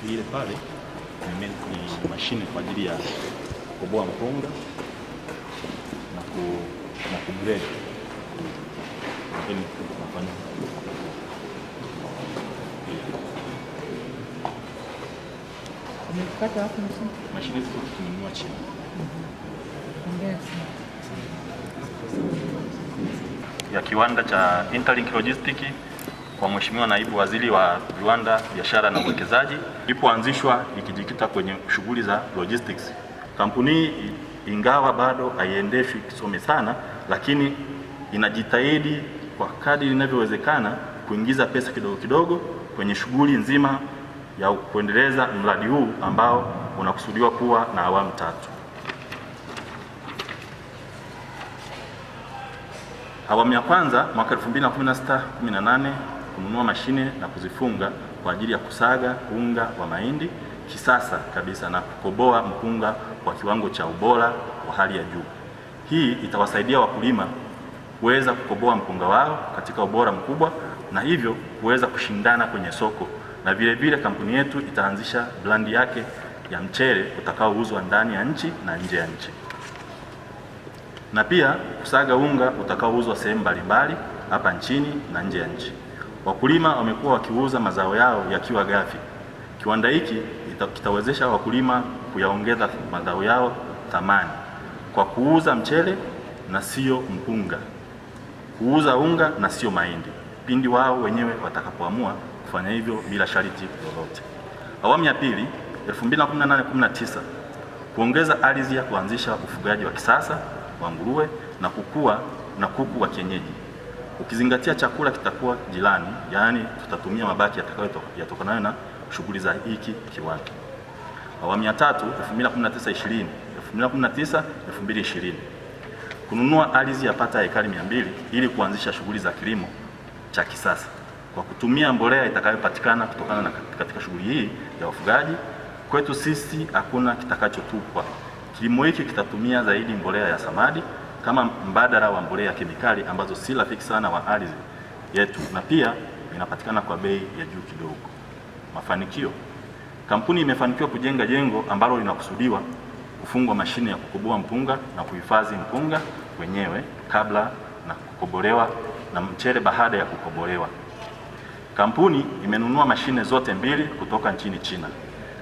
ile pale ni mashine kwa ajili ya kukoboa mpunga na kugrade. Lakini tunafanya umepata wapi mashine hizo tunanunua China. Ya kiwanda cha Interlink Logistics kwa Mheshimiwa Naibu Waziri wa Viwanda, Biashara na Uwekezaji ilipoanzishwa ikijikita kwenye shughuli za logistics. Kampuni hii ingawa bado haiendeshwi kisome sana, lakini inajitahidi kwa kadri inavyowezekana kuingiza pesa kidogo kidogo kwenye shughuli nzima ya kuendeleza mradi huu ambao unakusudiwa kuwa na awamu 3. Awamu ya kwanza mwaka 2016-18 kununua mashine na kuzifunga kwa ajili ya kusaga unga wa mahindi kisasa kabisa na kukoboa mpunga kwa kiwango cha ubora wa hali ya juu. Hii itawasaidia wakulima kuweza kukoboa mpunga wao katika ubora mkubwa na hivyo kuweza kushindana kwenye soko, na vile vile kampuni yetu itaanzisha brandi yake ya mchele utakaouzwa ndani ya nchi na nje ya nchi, na pia kusaga unga utakaouzwa sehemu mbalimbali hapa nchini na nje ya nchi. Wakulima wamekuwa wakiuza mazao yao yakiwa ghafi. Kiwanda hiki kitawezesha wakulima kuyaongeza mazao yao thamani kwa kuuza mchele na sio mpunga, kuuza unga na sio mahindi, pindi wao wenyewe watakapoamua kufanya hivyo bila sharti lolote. Awamu ya pili 2018-19 kuongeza ardhi ya kuanzisha ufugaji wa kisasa wa nguruwe na kuku wa kienyeji. Ukizingatia chakula kitakuwa jirani, yaani tutatumia mabaki yatakayotokana na shughuli za hiki kiwanda. Awamu ya tatu 2019-20, 2019-2020 kununua ardhi yapata ekari 200 ili kuanzisha shughuli za kilimo cha kisasa kwa kutumia mbolea itakayopatikana kutokana na katika shughuli hii ya ufugaji. Kwetu sisi hakuna kitakachotupwa. Kilimo hiki kitatumia zaidi mbolea ya samadi kama mbadala wa mbolea ya kemikali ambazo si rafiki sana wa ardhi yetu na pia inapatikana kwa bei ya juu kidogo. Mafanikio: kampuni imefanikiwa kujenga jengo ambalo linakusudiwa kufungwa mashine ya kukoboa mpunga na kuhifadhi mpunga wenyewe kabla na kukobolewa na mchele baada ya kukobolewa. Kampuni imenunua mashine zote mbili kutoka nchini China.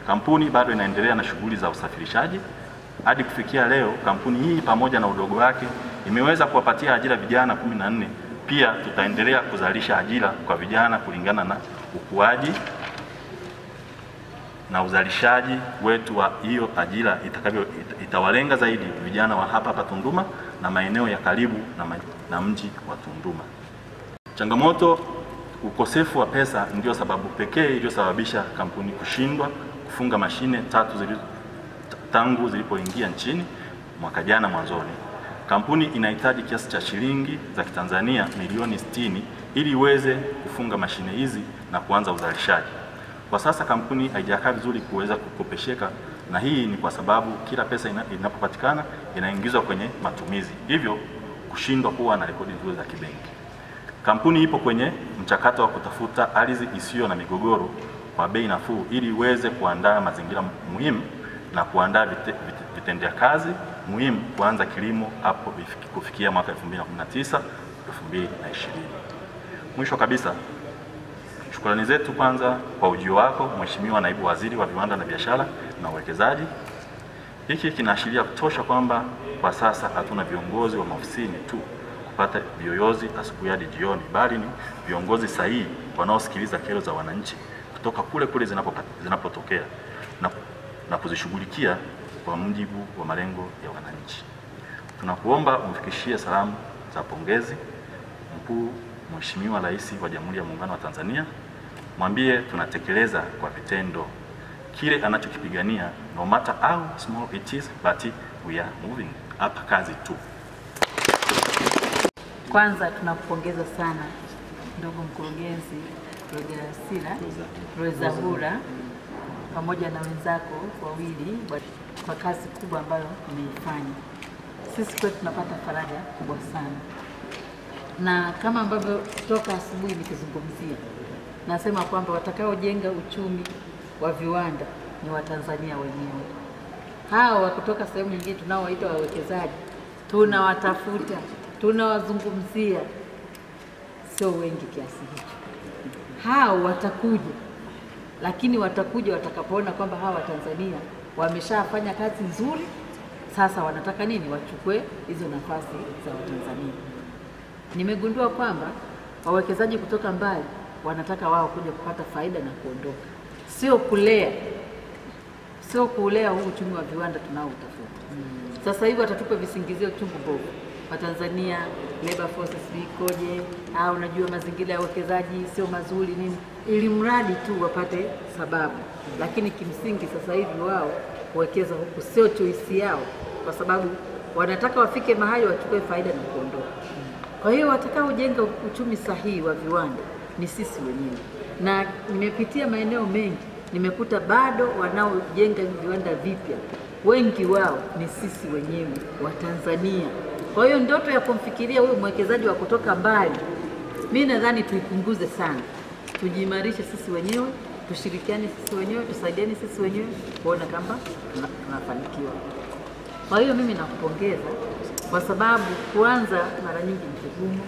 Kampuni bado inaendelea na shughuli za usafirishaji. Hadi kufikia leo, kampuni hii pamoja na udogo wake imeweza kuwapatia ajira vijana 14. Pia tutaendelea kuzalisha ajira kwa vijana kulingana na ukuaji na uzalishaji wetu wa hiyo ajira itawalenga zaidi vijana wa hapa Tunduma na maeneo ya karibu na mji wa Tunduma. Changamoto: ukosefu wa pesa ndio sababu pekee iliyosababisha kampuni kushindwa kufunga mashine 3 tangu zilipoingia nchini mwaka jana mwanzoni. Kampuni inahitaji kiasi cha shilingi za Kitanzania milioni 60 ili iweze kufunga mashine hizi na kuanza uzalishaji. Kwa sasa kampuni haijakaa vizuri kuweza kukopesheka, na hii ni kwa sababu kila pesa inapopatikana inaingizwa kwenye matumizi, hivyo kushindwa kuwa na rekodi nzuri za kibenki. Kampuni ipo kwenye mchakato wa kutafuta ardhi isiyo na migogoro kwa bei nafuu ili iweze kuandaa mazingira muhimu na kuandaa vitendea kazi muhimu kuanza kilimo hapo kufikia mwaka 2019-2020. Mwisho kabisa, shukrani zetu kwanza kwa ujio wako Mheshimiwa Naibu Waziri wa Viwanda na Biashara na Uwekezaji. Hiki kinaashiria kutosha kwamba kwa sasa hatuna viongozi wa maofisini tu kupata viyoyozi asubuhi hadi jioni, bali ni viongozi sahihi wanaosikiliza kero za wananchi kutoka kule zinapotokea na kuzishughulikia kwa mujibu wa malengo ya wananchi. Tunakuomba umfikishie salamu za pongezi mkuu Mheshimiwa Rais wa Jamhuri ya Muungano wa Tanzania. Mwambie tunatekeleza kwa vitendo kile anachokipigania, no matter how small it is, but we are moving. Hapa kazi tu. Kwanza tunakupongeza sana ndugu mkurugenzi Rwezahura pamoja na wenzako wawili kwa kazi kubwa ambayo mmeifanya. Sisi kwetu tunapata faraja kubwa sana, na kama ambavyo toka asubuhi nikizungumzia, nasema kwamba watakaojenga uchumi wa viwanda ni Watanzania wenyewe. Hao wa kutoka sehemu nyingine tunaowaita wawekezaji, tunawatafuta, tunawazungumzia, sio wengi kiasi hicho. Hao watakuja, lakini watakuja watakapoona kwamba hawa Watanzania wameshafanya kazi nzuri. Sasa wanataka nini? Wachukue hizo nafasi za Watanzania. Nimegundua kwamba wawekezaji kutoka mbali wanataka wao kuja kupata faida na kuondoka, sio kulea huu uchumi wa viwanda tunaoutafuta. Sasa hivi watatupa visingizio chungu bovu. Watanzania labor forces ikoje, au unajua mazingira ya uwekezaji sio mazuri nini, ili mradi tu wapate sababu. Lakini kimsingi sasa hivi wao kuwekeza huku sio choice yao, kwa sababu wanataka wafike mahali wachukue faida na kuondoka. Kwa hiyo watakao jenga uchumi sahihi wa viwanda ni sisi wenyewe, na nimepitia maeneo mengi, nimekuta bado wanaojenga viwanda vipya wengi wao ni sisi wenyewe wa Tanzania. Kwa hiyo ndoto ya kumfikiria huyu mwekezaji wa kutoka mbali, mimi nadhani tuipunguze sana, tujiimarishe sisi wenyewe, tushirikiane sisi wenyewe, tusaidiane sisi wenyewe kuona kama tunafanikiwa. Kwa hiyo mimi nakupongeza kwa sababu kwanza mara nyingi ni vigumu.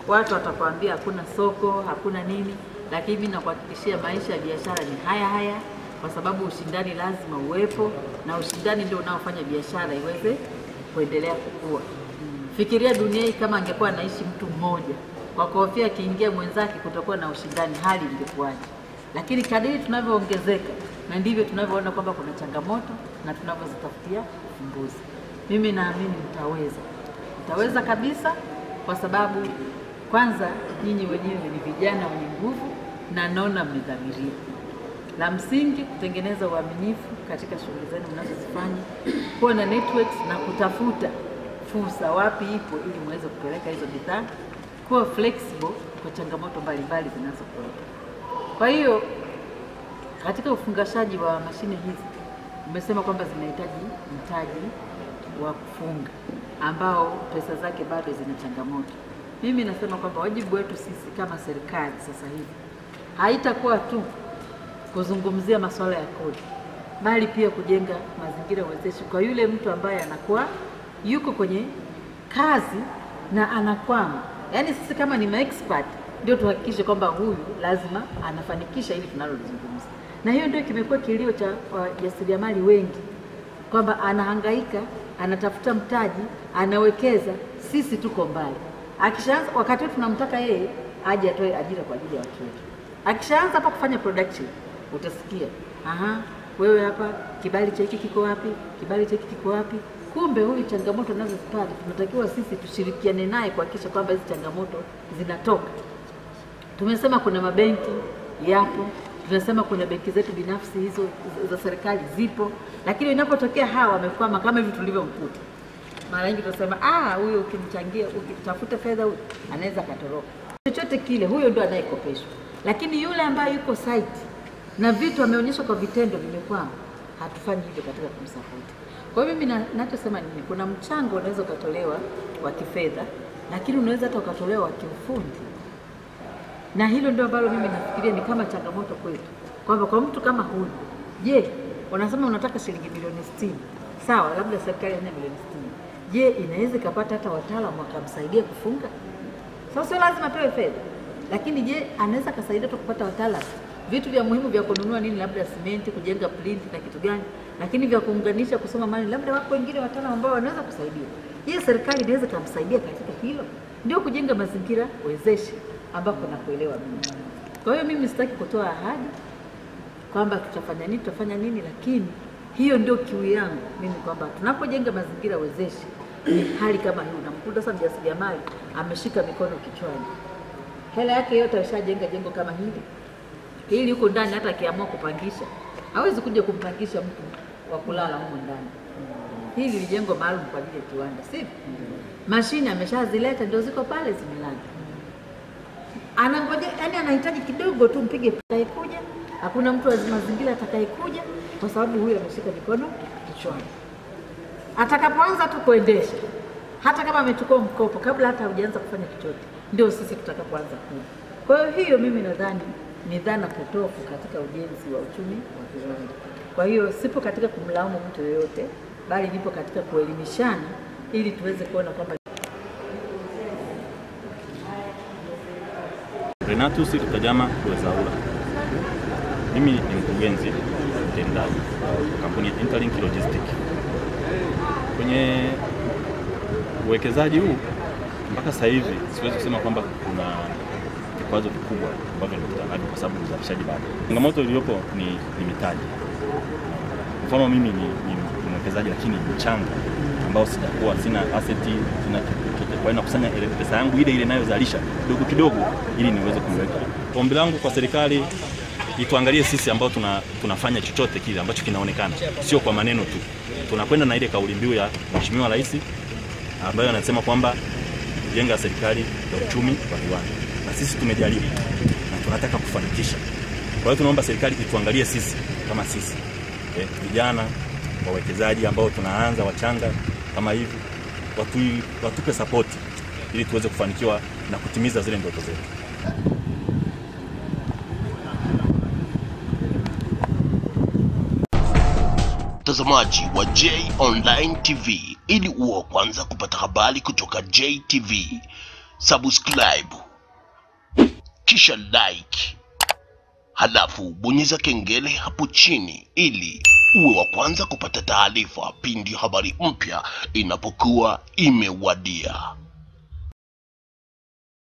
Watu watakwambia hakuna soko, hakuna nini, lakini mimi nakuhakikishia maisha ya biashara ni haya, kwa sababu ushindani lazima uwepo, na ushindani ndio unaofanya biashara iweze kuendelea kukua. Fikiria dunia hii kama angekuwa anaishi mtu mmoja, kwa kuhofia akiingia mwenzake kutakuwa na ushindani, hali ingekuwaje? Lakini kadiri tunavyoongezeka na ndivyo tunavyoona kwamba kuna changamoto na tunavyozitafutia ufumbuzi. Mimi naamini mtaweza kabisa, kwa sababu kwanza nyinyi wenyewe ni vijana wenye nguvu na naona mmedhamiria. La msingi kutengeneza uaminifu katika shughuli zenu mnazozifanya, kuwa na networks na kutafuta fursa wapi ipo ili muweze kupeleka hizo bidhaa, kuwa flexible kwa changamoto mbalimbali zinazokuwepo. Kwa hiyo katika ufungashaji wa mashine hizi umesema kwamba zinahitaji mtaji wa kufunga ambao pesa zake bado zina changamoto. Mimi nasema kwamba wajibu wetu sisi kama serikali sasa hivi haitakuwa tu kuzungumzia masuala ya kodi, bali pia kujenga mazingira wezeshi kwa yule mtu ambaye anakuwa yuko kwenye kazi na anakwama. Yaani sisi kama ni expert ndio tuhakikishe kwamba huyu lazima anafanikisha ili tunalozungumza. Na hiyo ndio kimekuwa kilio cha wajasiriamali wengi, kwamba anahangaika, anatafuta mtaji, anawekeza, sisi tuko mbali. Akishaanza wakati tunamtaka yeye aje atoe ajira kwa ajili ya watu wetu. Akishaanza hapa kufanya production, utasikia, wewe hapa kibali cha hiki kiko wapi? Kibali cha hiki kiko wapi? Kumbe huyu changamoto anazozipata tunatakiwa sisi tushirikiane naye kuhakikisha kwamba hizi changamoto zinatoka. Tumesema kuna mabenki yapo, tunasema kuna benki zetu binafsi hizo za serikali zipo, lakini inapotokea hawa wamekwama kama hivi tulivyomkuta, mara nyingi tunasema huyo ukimchangia, ukitafuta fedha huyo anaweza katoroka. Chochote kile, huyo ndio anayekopeshwa. Lakini yule ambaye yuko site na vitu ameonyeshwa kwa vitendo vimekwama, hatufanyi hivyo katika kumsupport. Kwa hiyo mimi ninachosema ni kuna mchango unaweza ukatolewa wa kifedha, lakini unaweza hata ukatolewa wa kiufundi. Na hilo ndio ambalo mimi nafikiria ni kama changamoto kwetu. Kwamba kwa mtu kama huyu, je, unasema unataka shilingi milioni 60. Sawa, labda serikali ina milioni 60. Je, inaweza kupata hata wataalamu wakamsaidia kufunga? Sasa sio lazima pewe fedha. Lakini je, anaweza kusaidia tu kupata wataalamu? Vitu vya muhimu vya kununua nini, labda simenti, kujenga plinti na kitu gani? Lakini vya kuunganisha, kusoma mali, labda wako wengine wataalamu ambao wanaweza kusaidia. Je, serikali inaweza kumsaidia katika hilo? Ndio kujenga mazingira wezeshi ambako na kuelewa mimi. Kwa hiyo mimi sitaki kutoa ahadi kwamba tutafanya nini, lakini hiyo ndio kiu yangu mimi, kwamba tunapojenga mazingira wezeshi ni hali kama hiyo. Unamkuta sasa mjasiriamali ameshika mikono kichwani, hela yake yote ashajenga jengo kama hili yuko ndani, hata akiamua kupangisha hawezi kuja kumpangisha mtu wa kulala huko ndani. Hili ni jengo maalum kwa ajili ya kiwanda, sivyo? Mashine ameshazileta ndio ziko pale zimelala. Anangoja, yani anahitaji kidogo tu mpige atakayekuja, hakuna mtu wa mazingira atakayekuja, kwa sababu huyu ameshika mikono kichwani. Atakapoanza tu kuendesha, hata kama amechukua mkopo, kabla hata hujaanza kufanya chochote, ndio sisi tutakapoanza kuja. Kwa hiyo mimi nadhani ni dhana potofu katika ujenzi wa uchumi wa viwanda. Kwa hiyo sipo katika kumlaumu mtu yoyote, bali nipo katika kuelimishana ili tuweze kuona kwamba Renatus Rutajama Rwezaula. Mimi ni mkurugenzi mtendaji wa kampuni ya Interlink Logistics. Kwenye uwekezaji huu mpaka sasa hivi siwezi kusema kwamba kuna vikwazo vikubwa ambavyo tunakutana navyo kwa sababu uzalishaji bado. Changamoto iliyopo ni mitaji. Mfano mimi ni mwekezaji lakini mchanga ambao sina asset, sina kitu. Kwa hiyo nakusanya ile pesa yangu ile inayozalisha kidogo kidogo ili niweze kuweka. Ombi langu kwa serikali ituangalie sisi ambao tunafanya chochote kile ambacho kinaonekana, sio kwa maneno tu. Tunakwenda na ile kauli mbiu ya Mheshimiwa Rais ambayo anasema kwamba jenga serikali ya uchumi wa viwanda. Na sisi tumejaribu na tunataka kufanikisha. Kwa hiyo tunaomba serikali ituangalie sisi kama sisi vijana wawekezaji ambao tunaanza wachanga kama hivi, watupe support ili tuweze kufanikiwa na kutimiza zile ndoto zetu. Mtazamaji wa J Online TV, ili uwe kwanza kupata habari kutoka JTV, subscribe kisha like, halafu bonyeza kengele hapo chini ili uwe wa kwanza kupata taarifa pindi habari mpya inapokuwa imewadia.